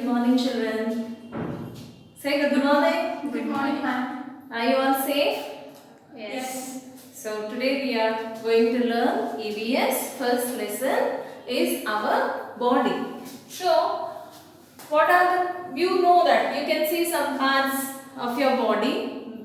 morning, children. Say good morning. Good morning, ma'am. Are you all safe? Yes. So today we are going to learn EVS. First lesson is our body. So what are the, you know that you can see some parts of your body.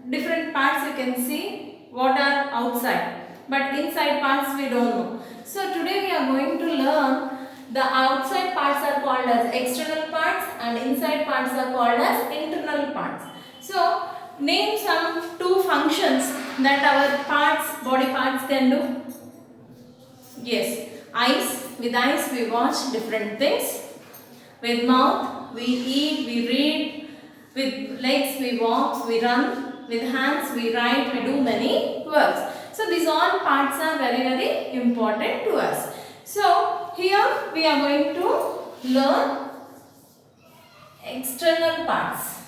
Different parts you can see what are outside. But inside parts we don't know. So today we are going to learn the outside parts are called as external parts and inside parts are called as internal parts. So name some two functions that our parts, body parts can do. Yes, eyes. With eyes we watch different things. With mouth we eat, we read. With legs we walk, we run. With hands we write, we do many works. So these all parts are very important to us. So here we are going to learn external parts.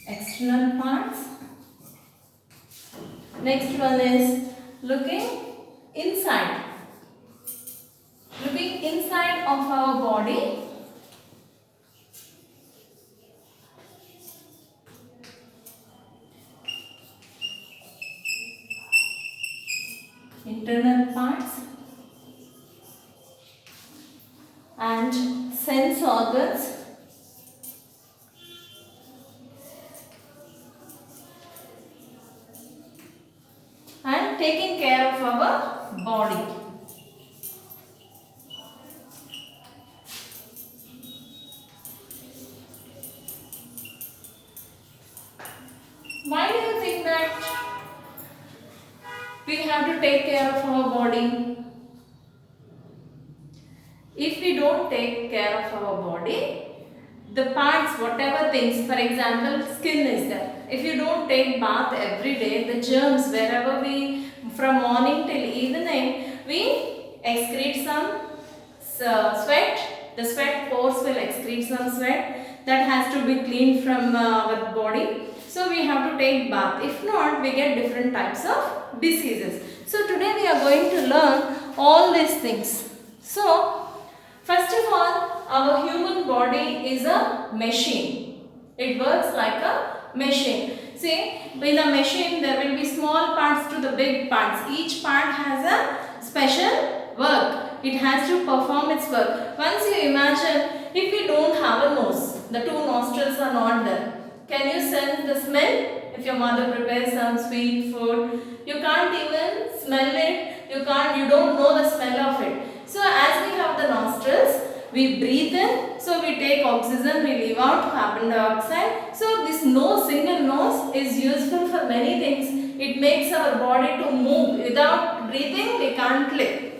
External parts. Next one is looking inside. Looking inside of our body. Internal parts and sense organs and taking care of our body. Why do you think that we have to take care of our body? If we don't take care of our body, the parts, whatever things, for example, skin is there. If you don't take bath every day, the germs, wherever we, from morning till evening, we excrete some sweat. The sweat pores will excrete some sweat that has to be cleaned from our body. So we have to take bath. If not, we get different types of diseases. So today we are going to learn all these things. So first of all, our human body is a machine. It works like a machine. See, in a machine there will be small parts to the big parts. Each part has a special work. It has to perform its work. Once you imagine, if we don't have a nose, the two nostrils are not there. Can you sense the smell? If your mother prepares some sweet food, you can't even smell it. You don't know the smell of it. So as we have the nostrils, we breathe in, so we take oxygen, we leave out carbon dioxide. So this nose, single nose is useful for many things. It makes our body to move. Without breathing, we can't live.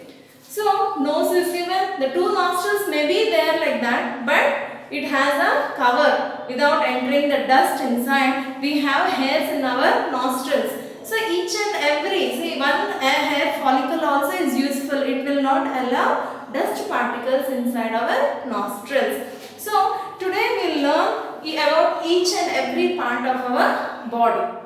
So nose is given, the two nostrils may be there like that, but it has a cover. Without entering the dust inside, we have hairs in our nostrils. So each and every, see, one hair follicle also is useful. It will not allow dust particles inside our nostrils. So today we will learn about each and every part of our body.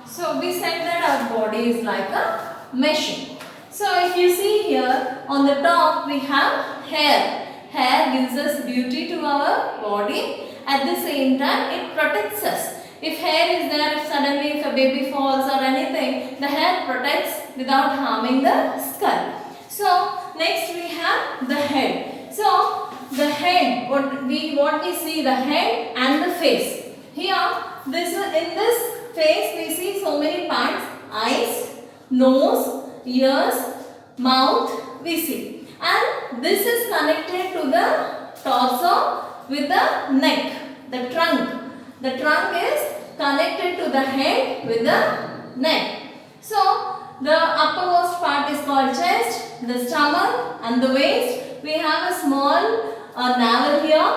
So we said that our body is like a machine. So if you see here on the top we have hair. Hair gives us beauty to our body. At the same time it protects us. If hair is there, if suddenly if a baby falls or anything, the hair protects without harming the skull. So next we have the head. So the head, what we see, the head and the face. Here in this face we see so many parts: eyes, nose, ears, mouth we see. And this is connected to the torso with the neck, the trunk. The trunk is connected to the head with the neck. So the uppermost part is called chest, the stomach and the waist. We have a small navel here,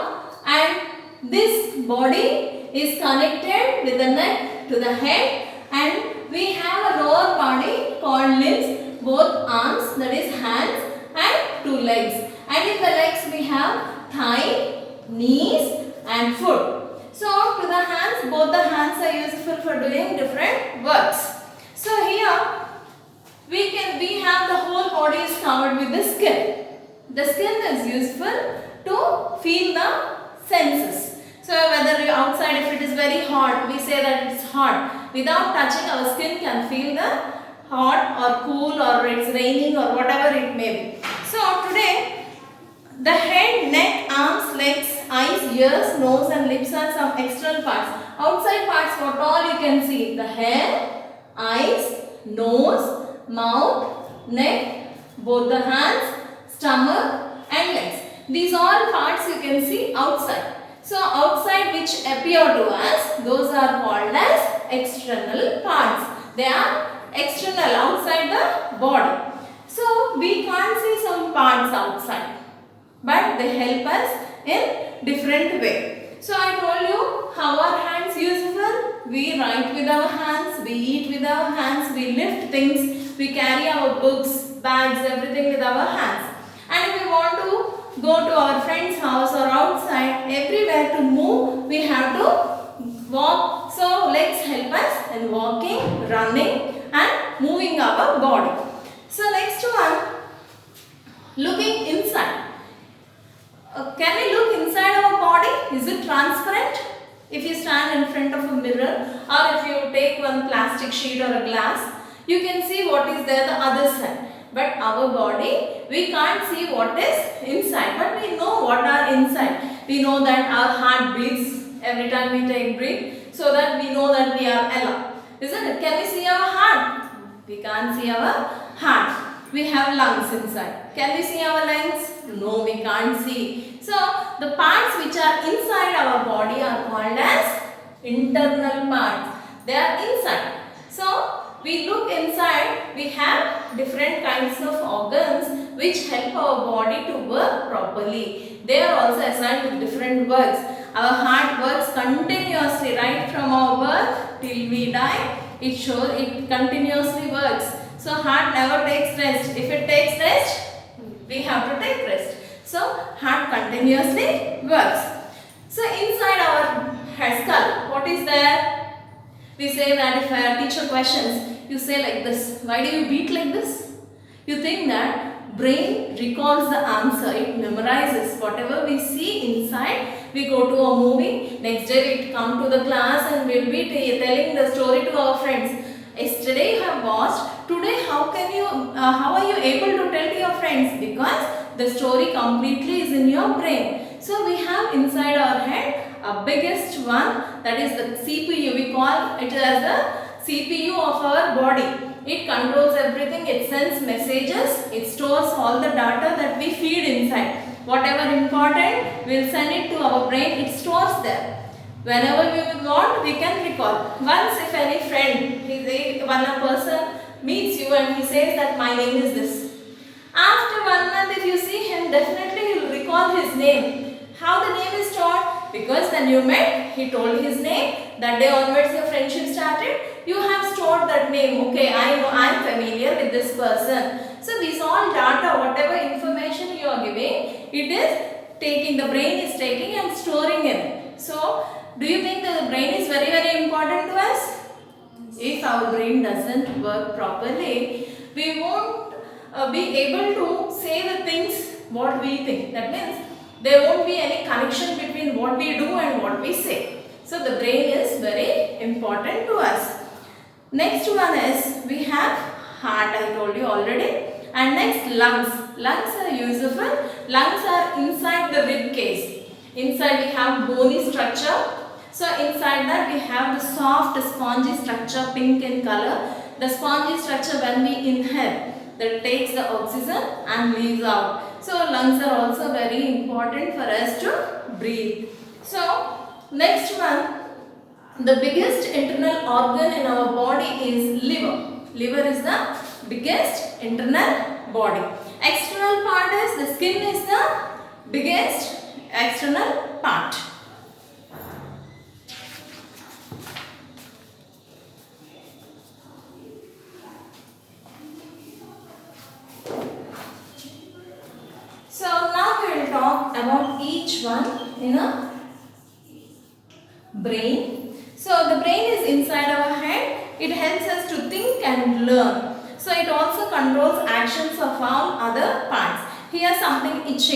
and this body is connected with the neck to the head, and we have a lower body called limbs, both arms, that is hands, and two legs. And in the legs we have thigh, knees and foot. So to the hands, both the hands are useful for doing different works. So here we have the whole body is covered with the skin. The skin is useful to feel the senses. So whether outside, if it is very hot, we say that it's hot. Without touching, our skin can feel the hot or cool, or it's raining, or whatever it may be. So today, the head, neck, arms, legs, eyes, ears, nose and lips are some external parts. Outside parts, what all you can see? The hair, eyes, nose, mouth, neck, both the hands, stomach and legs. These all parts you can see outside. So outside which appear to us, those are called as external parts. They are external, outside the body. So we can't see some parts outside, but they help us in different way. So I told you how our hands useful. We write with our hands, we eat with our hands, we lift things, we carry our books, bags, everything with our hands. And if we want to go to our friend's house or outside, everywhere to move, we have to walk. So legs help us in walking, running and moving our body. So next one, looking inside. Can we look inside our body? Is it transparent? If you stand in front of a mirror, or if you take one plastic sheet or a glass, you can see what is there the other side. But our body, we can't see what is inside, but we know what are inside. We know that our heart beats every time we take breath, so that we know that we are alive. Isn't it? Can we see our heart? We can't see our heart. We have lungs inside. Can we see our lungs? No, we can't see. So, the parts which are inside our body are called as internal parts. They are inside. So, we look inside, we have different kinds of organs which help our body to work properly. They are also assigned with different works. Our heart works continuously right from our birth till we die. It continuously works. So heart never takes rest. If it takes rest, we have to take rest. So heart continuously works. So inside our head skull, what is there? We say that if a teacher questions, you say like this. Why do you beat like this? You think that brain recalls the answer. It memorizes whatever we see inside. We go to a movie. Next day we come to the class and we'll be telling the story to our friends. Yesterday you have watched. Today how are you able to tell to your friends? Because the story completely is in your brain. So we have inside our head a biggest one, that is the CPU. We call it as the CPU of our body. It controls everything. It sends messages. It stores all the data that we feed inside. Whatever important, we'll send it to our brain. It stores there. Whenever we want, we can recall. Once if any friend, when a person meets you and he says that my name is this. After 1 month, if you see him, definitely he will recall his name. How the name is stored? Because when you met, he told his name. That day onwards your friendship started. You have stored that name. Okay, I know, I am familiar with this person. So these all data, whatever information you are giving, it is taking, the brain is taking and storing it. So, do you think that the brain is very, very important to us? If our brain doesn't work properly, we won't be able to say the things what we think. That means there won't be any connection between what we do and what we say. So the brain is very important to us. Next one is, we have heart, I told you already. And next, lungs. Lungs are useful. Lungs are inside the rib cage. Inside we have bony structure. So inside that we have the soft spongy structure, pink in color. The spongy structure, when we inhale, that takes the oxygen and leaves out. So lungs are also very important for us to breathe. So next one, the biggest internal organ in our body is liver. Liver is the biggest internal body. External part is, the skin is the biggest external part. So now we will talk about each one in a brain. So the brain is inside our head. It helps us to think and learn. So it also controls actions of all other parts. Here something itching.